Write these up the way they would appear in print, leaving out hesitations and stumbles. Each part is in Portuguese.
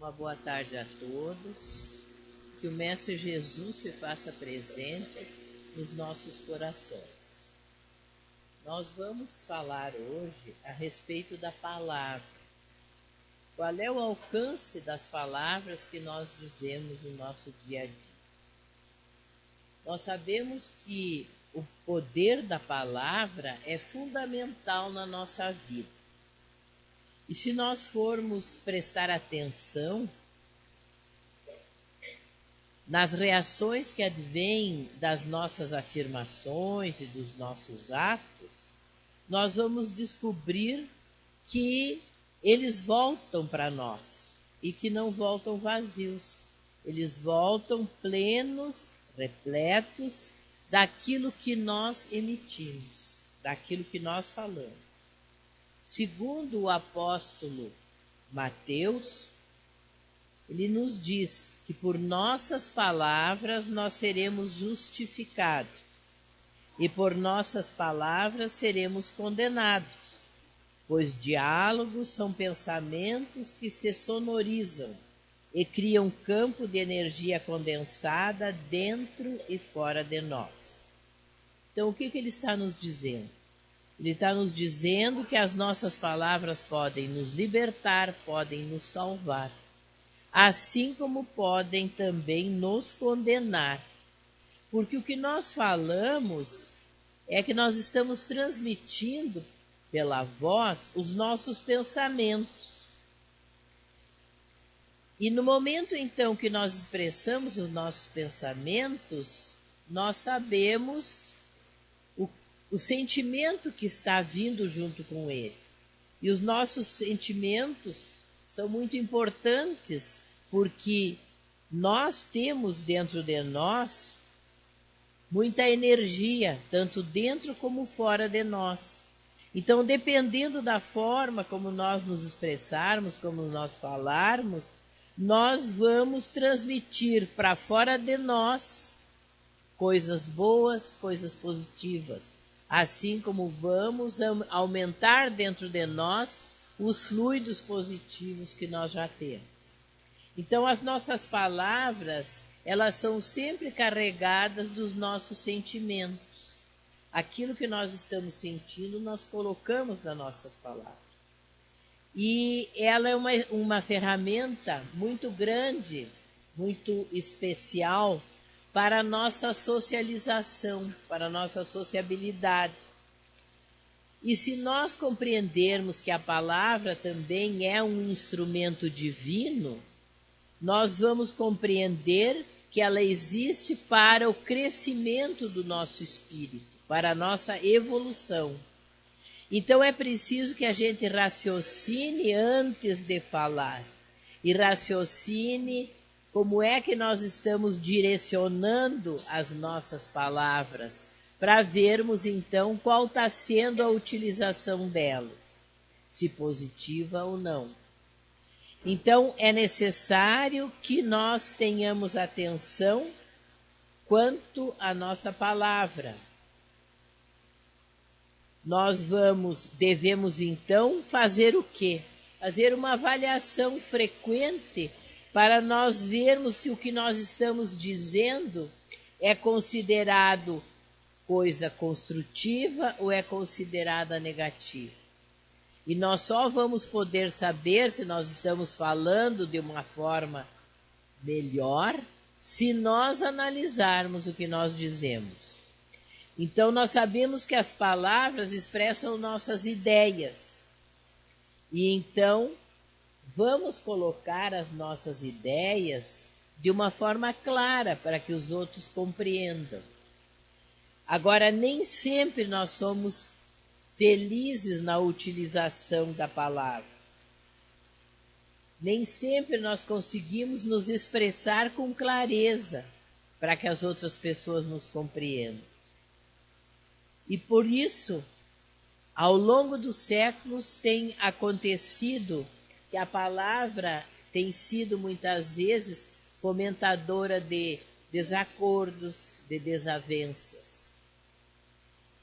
Uma boa tarde a todos. Que o Mestre Jesus se faça presente nos nossos corações. Nós vamos falar hoje a respeito da palavra. Qual é o alcance das palavras que nós dizemos no nosso dia a dia? Nós sabemos que o poder da palavra é fundamental na nossa vida. E se nós formos prestar atenção nas reações que advêm das nossas afirmações e dos nossos atos, nós vamos descobrir que eles voltam para nós e que não voltam vazios. Eles voltam plenos, repletos daquilo que nós emitimos, daquilo que nós falamos. Segundo o apóstolo Mateus, ele nos diz que por nossas palavras nós seremos justificados e por nossas palavras seremos condenados, pois diálogos são pensamentos que se sonorizam e criam um campo de energia condensada dentro e fora de nós. Então, o que ele está nos dizendo? Ele está nos dizendo que as nossas palavras podem nos libertar, podem nos salvar, assim como podem também nos condenar. Porque o que nós falamos é que nós estamos transmitindo pela voz os nossos pensamentos. E no momento então que nós expressamos os nossos pensamentos, nós sabemos o sentimento que está vindo junto com ele. E os nossos sentimentos são muito importantes porque nós temos dentro de nós muita energia, tanto dentro como fora de nós. Então, dependendo da forma como nós nos expressarmos, como nós falarmos, nós vamos transmitir para fora de nós coisas boas, coisas positivas. Assim como vamos aumentar dentro de nós os fluidos positivos que nós já temos. Então, as nossas palavras, elas são sempre carregadas dos nossos sentimentos. Aquilo que nós estamos sentindo, nós colocamos nas nossas palavras. E ela é uma ferramenta muito grande, muito especial, para a nossa socialização, para a nossa sociabilidade. E se nós compreendermos que a palavra também é um instrumento divino, nós vamos compreender que ela existe para o crescimento do nosso espírito, para a nossa evolução. Então é preciso que a gente raciocine antes de falar, e raciocine como é que nós estamos direcionando as nossas palavras, para vermos então qual está sendo a utilização delas, se positiva ou não. Então é necessário que nós tenhamos atenção quanto à nossa palavra. Nós devemos então fazer o quê? Fazer uma avaliação frequente para nós vermos se o que nós estamos dizendo é considerado coisa construtiva ou é considerada negativa. E nós só vamos poder saber se nós estamos falando de uma forma melhor se nós analisarmos o que nós dizemos. Então, nós sabemos que as palavras expressam nossas ideias. E então, vamos colocar as nossas ideias de uma forma clara para que os outros compreendam. Agora, nem sempre nós somos felizes na utilização da palavra. Nem sempre nós conseguimos nos expressar com clareza para que as outras pessoas nos compreendam. E por isso, ao longo dos séculos, tem acontecido que a palavra tem sido muitas vezes fomentadora de desacordos, de desavenças.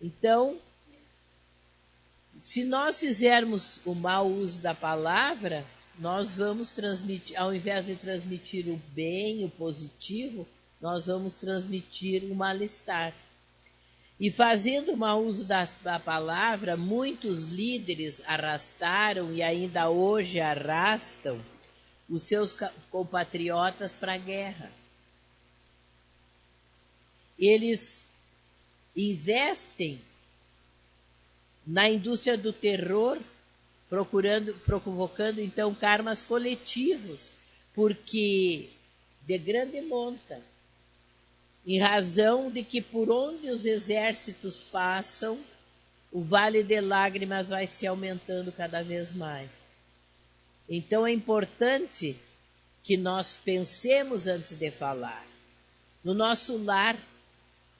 Então, se nós fizermos o mau uso da palavra, nós vamos transmitir, ao invés de transmitir o bem, o positivo, nós vamos transmitir o mal-estar. E fazendo mau uso da palavra, muitos líderes arrastaram e ainda hoje arrastam os seus compatriotas para a guerra. Eles investem na indústria do terror, provocando então karmas coletivos, porque de grande monta, em razão de que por onde os exércitos passam, o vale de lágrimas vai se aumentando cada vez mais. Então é importante que nós pensemos antes de falar. No nosso lar,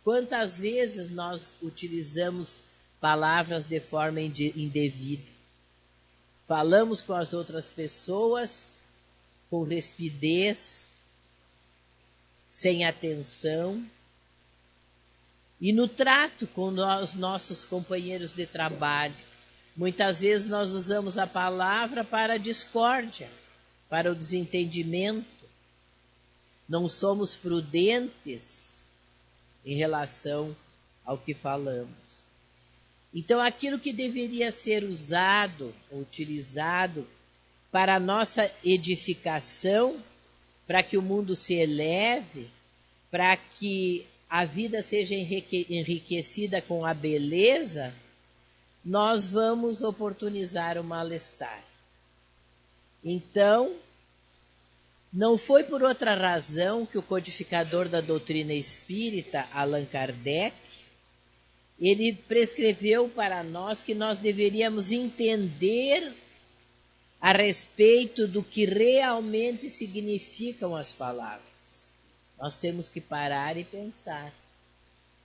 quantas vezes nós utilizamos palavras de forma indevida? Falamos com as outras pessoas com rispidez, sem atenção. E no trato com os nossos companheiros de trabalho, muitas vezes nós usamos a palavra para a discórdia, para o desentendimento. Não somos prudentes em relação ao que falamos. Então, aquilo que deveria ser usado, utilizado para a nossa edificação, para que o mundo se eleve, para que a vida seja enriquecida com a beleza, nós vamos oportunizar o mal-estar. Então, não foi por outra razão que o codificador da doutrina espírita, Allan Kardec, ele prescreveu para nós que nós deveríamos entender a respeito do que realmente significam as palavras. Nós temos que parar e pensar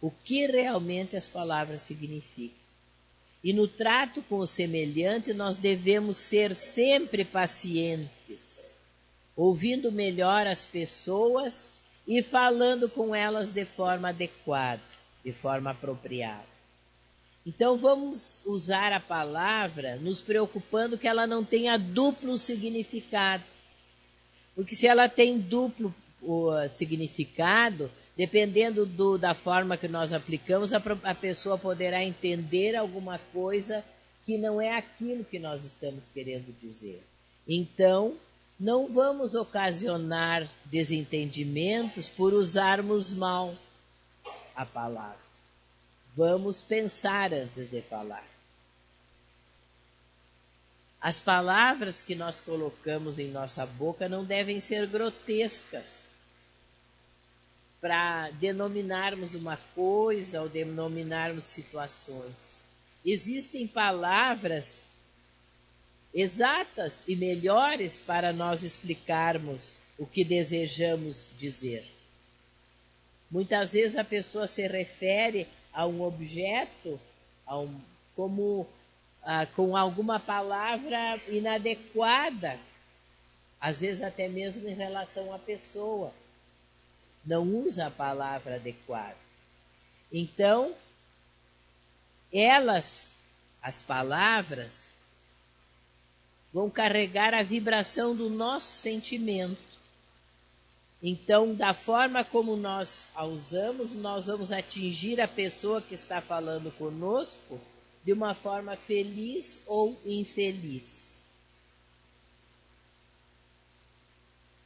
o que realmente as palavras significam. E no trato com o semelhante, nós devemos ser sempre pacientes, ouvindo melhor as pessoas e falando com elas de forma adequada, de forma apropriada. Então vamos usar a palavra nos preocupando que ela não tenha duplo significado. Porque se ela tem duplo significado, dependendo da forma que nós aplicamos, a pessoa poderá entender alguma coisa que não é aquilo que nós estamos querendo dizer. Então, não vamos ocasionar desentendimentos por usarmos mal a palavra. Vamos pensar antes de falar. As palavras que nós colocamos em nossa boca não devem ser grotescas para denominarmos uma coisa ou denominarmos situações. Existem palavras exatas e melhores para nós explicarmos o que desejamos dizer. Muitas vezes a pessoa se refere a um objeto com alguma palavra inadequada, às vezes até mesmo em relação à pessoa. Não usa a palavra adequada. Então, as palavras, vão carregar a vibração do nosso sentimento. Então, da forma como nós a usamos, nós vamos atingir a pessoa que está falando conosco de uma forma feliz ou infeliz.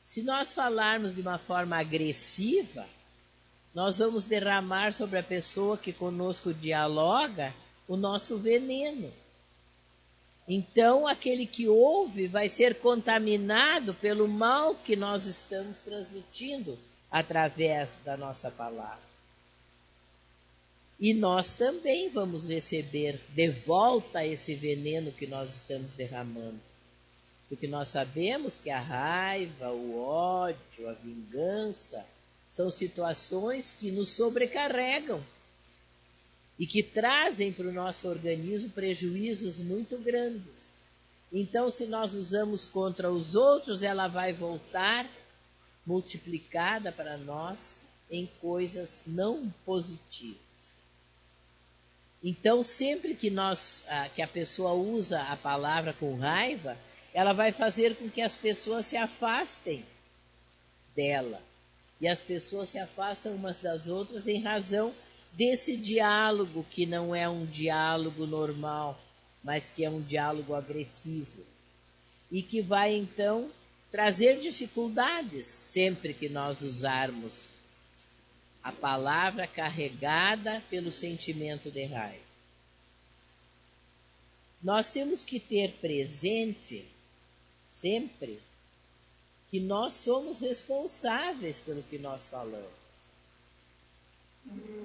Se nós falarmos de uma forma agressiva, nós vamos derramar sobre a pessoa que conosco dialoga o nosso veneno. Então, aquele que ouve vai ser contaminado pelo mal que nós estamos transmitindo através da nossa palavra. E nós também vamos receber de volta esse veneno que nós estamos derramando. Porque nós sabemos que a raiva, o ódio, a vingança são situações que nos sobrecarregam e que trazem para o nosso organismo prejuízos muito grandes. Então, se nós usamos contra os outros, ela vai voltar multiplicada para nós em coisas não positivas. Então, sempre que a pessoa usa a palavra com raiva, ela vai fazer com que as pessoas se afastem dela. E as pessoas se afastam umas das outras em razão desse diálogo, que não é um diálogo normal, mas que é um diálogo agressivo. E que vai, então, trazer dificuldades sempre que nós usarmos a palavra carregada pelo sentimento de raiva. Nós temos que ter presente sempre que nós somos responsáveis pelo que nós falamos.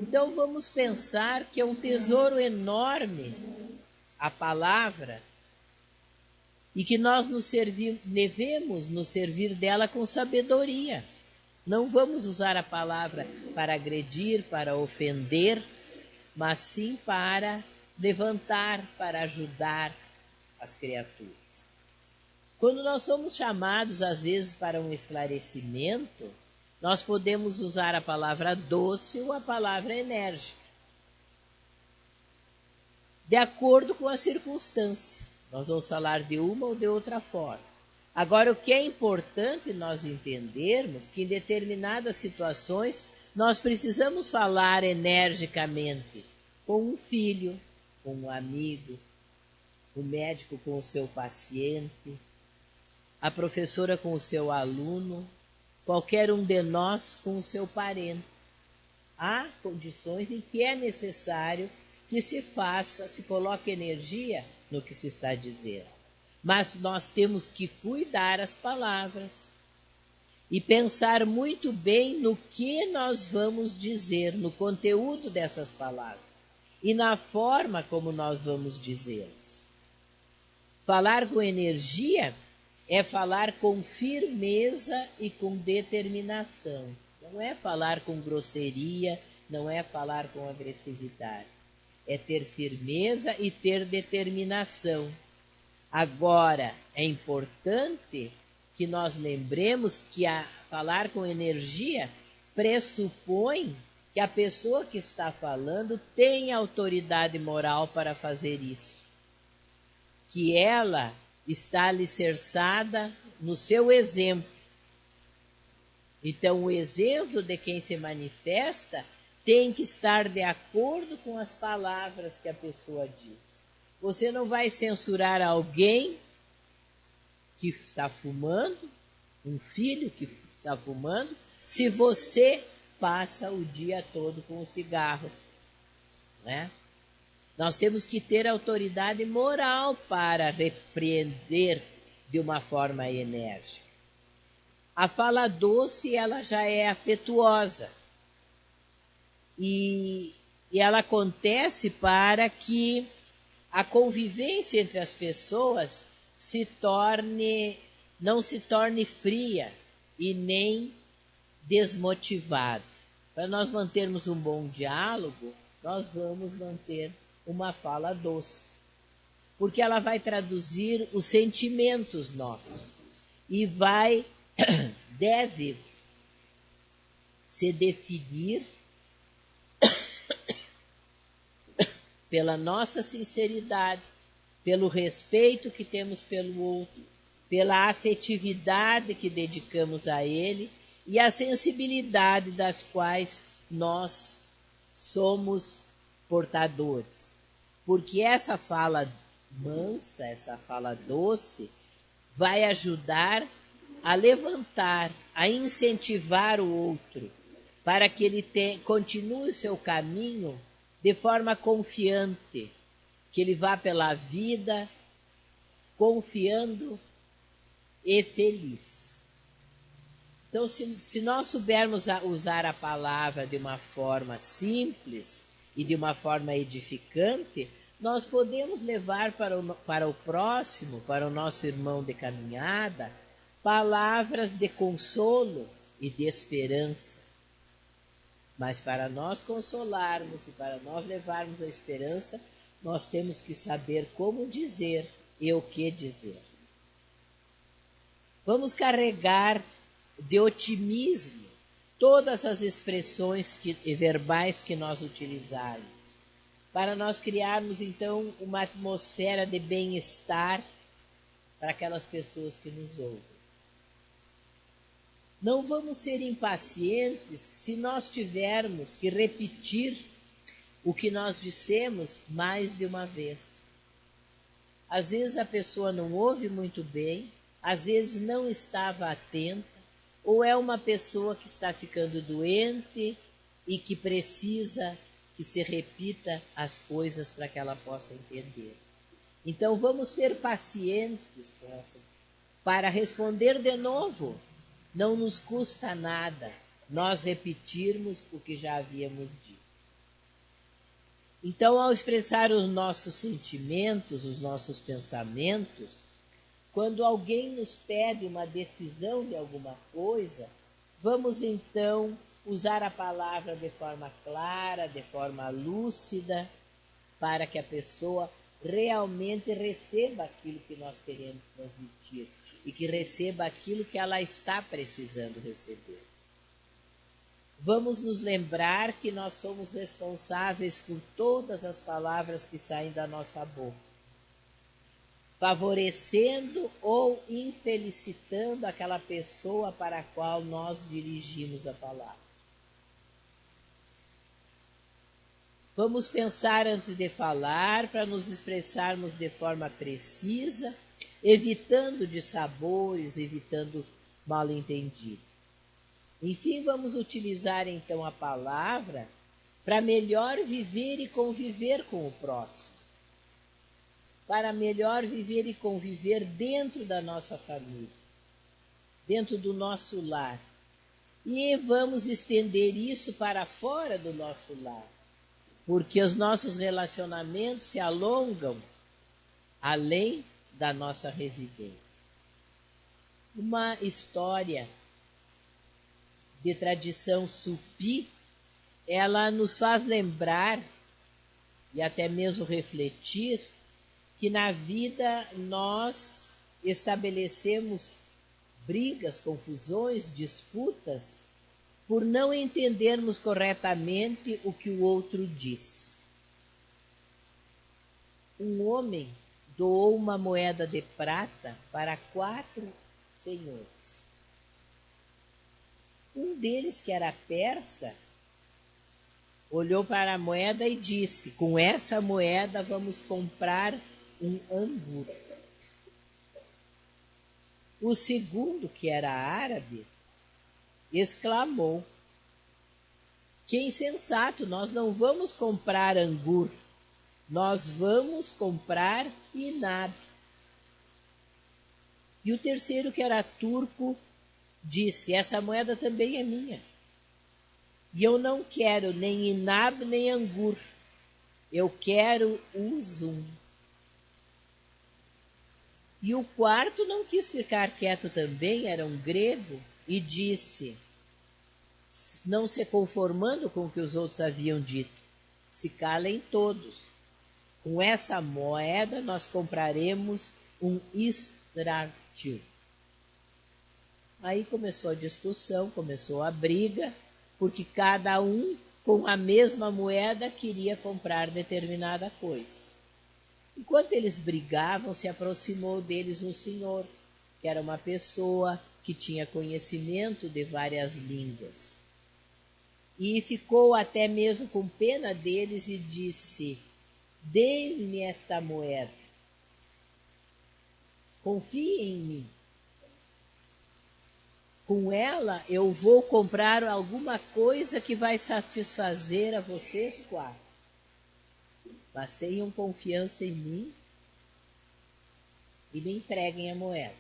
Então vamos pensar que é um tesouro enorme a palavra e que nós devemos nos servir dela com sabedoria. Não vamos usar a palavra para agredir, para ofender, mas sim para levantar, para ajudar as criaturas. Quando nós somos chamados, às vezes, para um esclarecimento, nós podemos usar a palavra doce ou a palavra enérgica, de acordo com a circunstância. Nós vamos falar de uma ou de outra forma. Agora, o que é importante nós entendermos que em determinadas situações nós precisamos falar energicamente com um filho, com um amigo, o médico com o seu paciente, a professora com o seu aluno, qualquer um de nós com o seu parente. Há condições em que é necessário que se coloque energia no que se está dizendo. Mas nós temos que cuidar as palavras e pensar muito bem no que nós vamos dizer, no conteúdo dessas palavras e na forma como nós vamos dizê-las. Falar com energia é falar com firmeza e com determinação. Não é falar com grosseria, não é falar com agressividade. É ter firmeza e ter determinação. Agora, é importante que nós lembremos que falar com energia pressupõe que a pessoa que está falando tem autoridade moral para fazer isso. Que ela está alicerçada no seu exemplo. Então, o exemplo de quem se manifesta tem que estar de acordo com as palavras que a pessoa diz. Você não vai censurar alguém que está fumando, um filho que está fumando, se você passa o dia todo com o cigarro, né? Nós temos que ter autoridade moral para repreender de uma forma enérgica. A fala doce, ela já é afetuosa. E ela acontece para que a convivência entre as pessoas não se torne fria e nem desmotivada. Para nós mantermos um bom diálogo, nós vamos manter uma fala doce, porque ela vai traduzir os sentimentos nossos e deve se definir pela nossa sinceridade, pelo respeito que temos pelo outro, pela afetividade que dedicamos a ele e a sensibilidade das quais nós somos portadores. Porque essa fala mansa, essa fala doce, vai ajudar a levantar, a incentivar o outro, para que ele continue o seu caminho de forma confiante, que ele vá pela vida confiando e feliz. Então, se nós soubermos usar a palavra de uma forma simples e de uma forma edificante, nós podemos levar para o próximo, para o nosso irmão de caminhada, palavras de consolo e de esperança. Mas para nós consolarmos e para nós levarmos a esperança, nós temos que saber como dizer e o que dizer. Vamos carregar de otimismo todas as expressões verbais que nós utilizarmos, para nós criarmos então uma atmosfera de bem-estar para aquelas pessoas que nos ouvem. Não vamos ser impacientes se nós tivermos que repetir o que nós dissemos mais de uma vez. Às vezes a pessoa não ouve muito bem, às vezes não estava atenta, ou é uma pessoa que está ficando doente e que precisa que se repita as coisas para que ela possa entender. Então vamos ser pacientes com essas, para responder de novo. Não nos custa nada nós repetirmos o que já havíamos dito. Então, ao expressar os nossos sentimentos, os nossos pensamentos, quando alguém nos pede uma decisão de alguma coisa, vamos então usar a palavra de forma clara, de forma lúcida, para que a pessoa realmente receba aquilo que nós queremos transmitir e que receba aquilo que ela está precisando receber. Vamos nos lembrar que nós somos responsáveis por todas as palavras que saem da nossa boca, favorecendo ou infelicitando aquela pessoa para a qual nós dirigimos a palavra. Vamos pensar antes de falar, para nos expressarmos de forma precisa, evitando dissabores, evitando mal-entendido. Enfim, vamos utilizar então a palavra para melhor viver e conviver com o próximo, para melhor viver e conviver dentro da nossa família, dentro do nosso lar. E vamos estender isso para fora do nosso lar, porque os nossos relacionamentos se alongam além da nossa residência. Uma história de tradição sufi, ela nos faz lembrar e até mesmo refletir que na vida nós estabelecemos brigas, confusões, disputas, por não entendermos corretamente o que o outro diz. Um homem doou uma moeda de prata para 4 senhores. Um deles, que era persa, olhou para a moeda e disse: com essa moeda vamos comprar um angu. O segundo, que era árabe, exclamou: que insensato, nós não vamos comprar angu, nós vamos comprar inab. E o terceiro, que era turco, disse: essa moeda também é minha. E eu não quero nem inab nem angur. Eu quero uzum. E o quarto não quis ficar quieto também, era um grego, e disse, não se conformando com o que os outros haviam dito: se calem todos. Com essa moeda nós compraremos um estractil. Aí começou a discussão, começou a briga, porque cada um, com a mesma moeda, queria comprar determinada coisa. Enquanto eles brigavam, se aproximou deles um senhor, que era uma pessoa que tinha conhecimento de várias línguas. E ficou até mesmo com pena deles e disse: dê-me esta moeda, confie em mim. Com ela eu vou comprar alguma coisa que vai satisfazer a vocês 4. Mas tenham confiança em mim e me entreguem a moeda.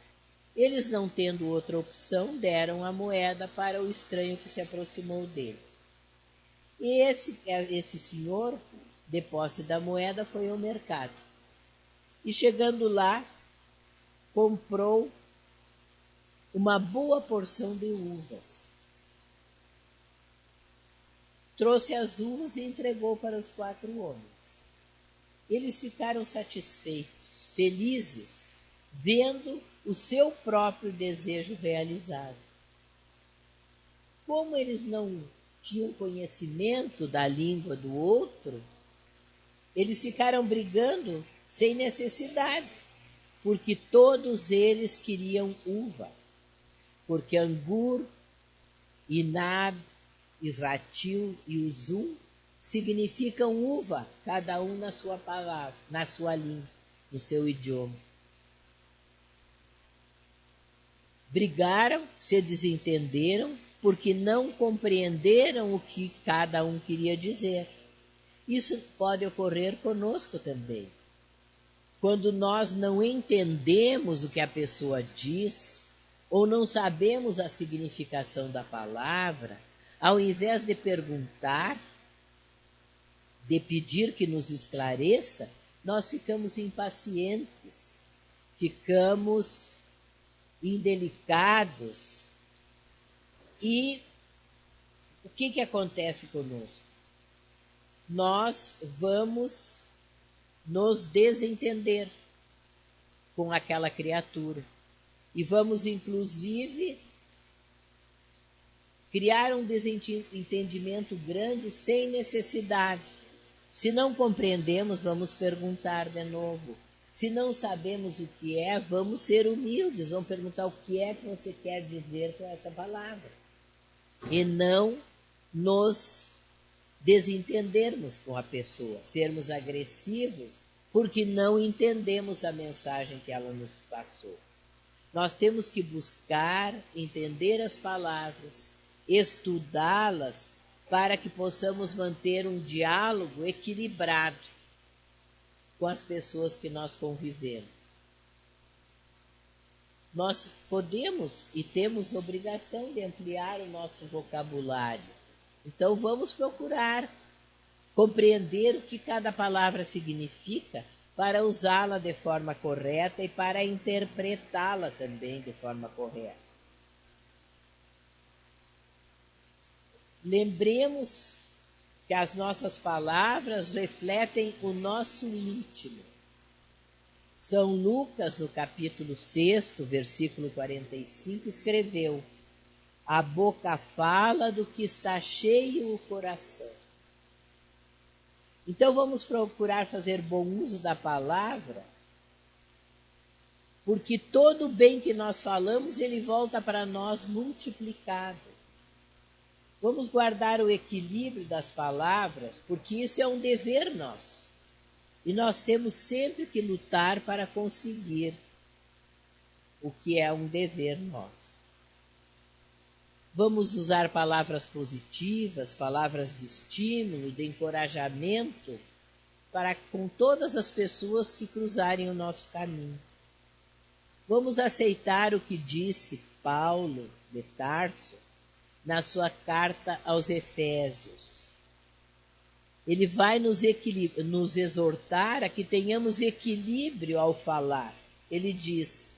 Eles, não tendo outra opção, deram a moeda para o estranho que se aproximou deles. E esse senhor, de posse da moeda, foi ao mercado. E chegando lá, comprou uma boa porção de uvas. Trouxe as uvas e entregou para os 4 homens. Eles ficaram satisfeitos, felizes, vendo o seu próprio desejo realizado. Como eles não tinham conhecimento da língua do outro, eles ficaram brigando sem necessidade, porque todos eles queriam uva, porque Angur, Inab, Isratil e Uzum significam uva, cada um na sua palavra, na sua língua, no seu idioma. Brigaram, se desentenderam, porque não compreenderam o que cada um queria dizer. Isso pode ocorrer conosco também. Quando nós não entendemos o que a pessoa diz, ou não sabemos a significação da palavra, ao invés de perguntar, de pedir que nos esclareça, nós ficamos impacientes, ficamos indelicados. E o que acontece conosco? Nós vamos nos desentender com aquela criatura. E vamos, inclusive, criar um desentendimento grande sem necessidade. Se não compreendemos, vamos perguntar de novo. Se não sabemos o que é, vamos ser humildes, vamos perguntar o que é que você quer dizer com essa palavra. E não nos desentendermos com a pessoa, sermos agressivos, porque não entendemos a mensagem que ela nos passou. Nós temos que buscar entender as palavras, estudá-las, para que possamos manter um diálogo equilibrado com as pessoas que nós convivemos. Nós podemos e temos obrigação de ampliar o nosso vocabulário. Então vamos procurar compreender o que cada palavra significa para usá-la de forma correta e para interpretá-la também de forma correta. Lembremos que as nossas palavras refletem o nosso íntimo. São Lucas, no capítulo 6, versículo 45, escreveu: a boca fala do que está cheio o coração. Então vamos procurar fazer bom uso da palavra, porque todo o bem que nós falamos, ele volta para nós multiplicado. Vamos guardar o equilíbrio das palavras, porque isso é um dever nosso. E nós temos sempre que lutar para conseguir o que é um dever nosso. Vamos usar palavras positivas, palavras de estímulo, de encorajamento, para com todas as pessoas que cruzarem o nosso caminho. Vamos aceitar o que disse Paulo de Tarso na sua carta aos Efésios. Ele vai nos exortar a que tenhamos equilíbrio ao falar. Ele diz: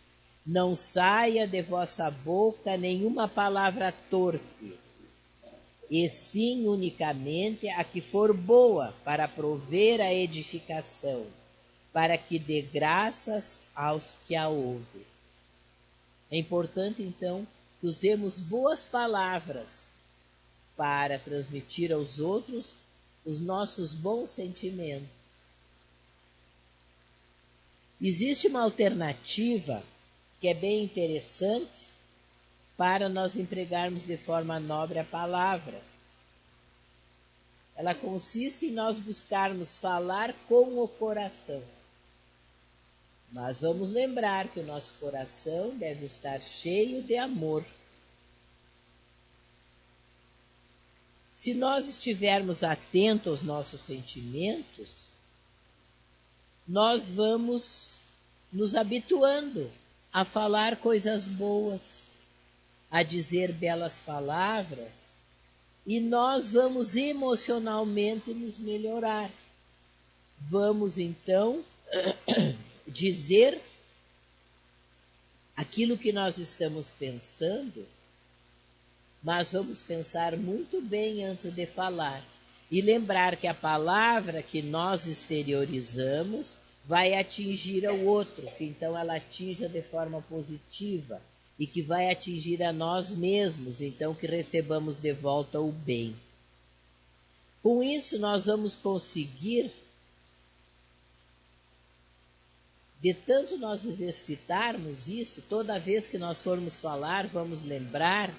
não saia de vossa boca nenhuma palavra torpe, e sim unicamente a que for boa para prover a edificação, para que dê graças aos que a ouvem. É importante, então, que usemos boas palavras para transmitir aos outros os nossos bons sentimentos. Existe uma alternativa que é bem interessante para nós empregarmos de forma nobre a palavra. Ela consiste em nós buscarmos falar com o coração. Mas vamos lembrar que o nosso coração deve estar cheio de amor. Se nós estivermos atentos aos nossos sentimentos, nós vamos nos habituando a falar coisas boas, a dizer belas palavras, e nós vamos emocionalmente nos melhorar. Vamos então dizer aquilo que nós estamos pensando, mas vamos pensar muito bem antes de falar e lembrar que a palavra que nós exteriorizamos vai atingir ao outro, que então ela atinja de forma positiva e que vai atingir a nós mesmos, então que recebamos de volta o bem. Com isso nós vamos conseguir De tanto nós exercitarmos isso, toda vez que nós formos falar, vamos lembrar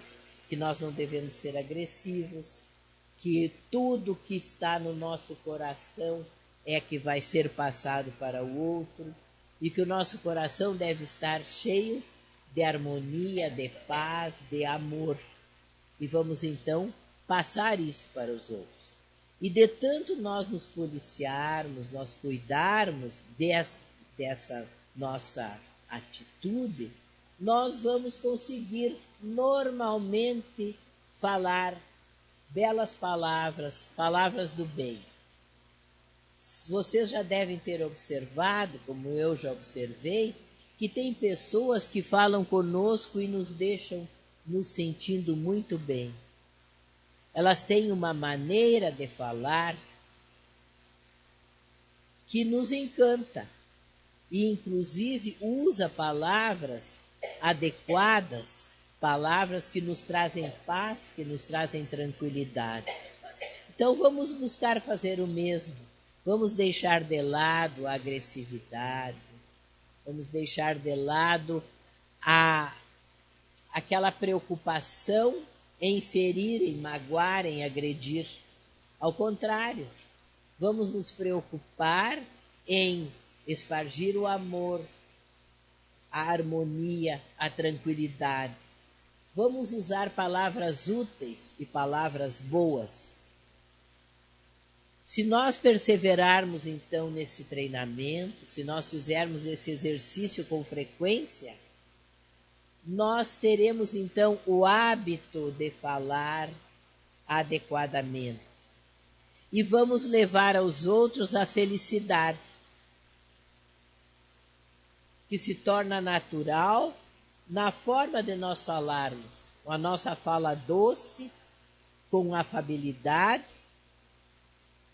que nós não devemos ser agressivos, que tudo que está no nosso coração é que vai ser passado para o outro, e que o nosso coração deve estar cheio de harmonia, de paz, de amor. E vamos então passar isso para os outros. E de tanto nós nos policiarmos, nós cuidarmos dessa nossa atitude, nós vamos conseguir normalmente falar belas palavras, palavras do bem. Vocês já devem ter observado, como eu já observei, que tem pessoas que falam conosco e nos deixam nos sentindo muito bem. Elas têm uma maneira de falar que nos encanta e, inclusive, usa palavras adequadas, palavras que nos trazem paz, que nos trazem tranquilidade. Então, vamos buscar fazer o mesmo. Vamos deixar de lado a agressividade, vamos deixar de lado aquela preocupação em ferir, em magoar, em agredir. Ao contrário, vamos nos preocupar em espargir o amor, a harmonia, a tranquilidade. Vamos usar palavras úteis e palavras boas. Se nós perseverarmos então nesse treinamento, se nós fizermos esse exercício com frequência, nós teremos então o hábito de falar adequadamente. E vamos levar aos outros a felicidade, que se torna natural na forma de nós falarmos, com a nossa fala doce, com afabilidade.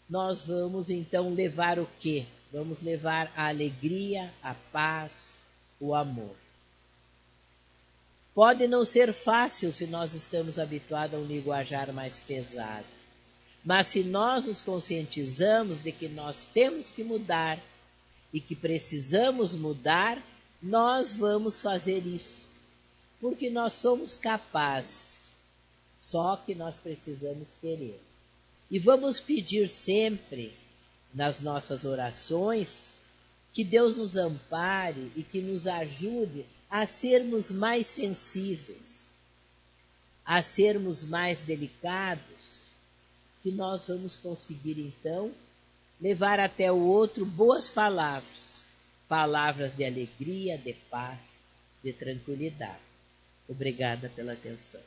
Nós vamos então levar o quê? Vamos levar a alegria, a paz, o amor. Pode não ser fácil se nós estamos habituados a um linguajar mais pesado, mas se nós nos conscientizamos de que nós temos que mudar e que precisamos mudar, nós vamos fazer isso, porque nós somos capazes, só que nós precisamos querer. E vamos pedir sempre, nas nossas orações, que Deus nos ampare e que nos ajude a sermos mais sensíveis, a sermos mais delicados, que nós vamos conseguir, então, levar até o outro boas palavras, palavras de alegria, de paz, de tranquilidade. Obrigada pela atenção.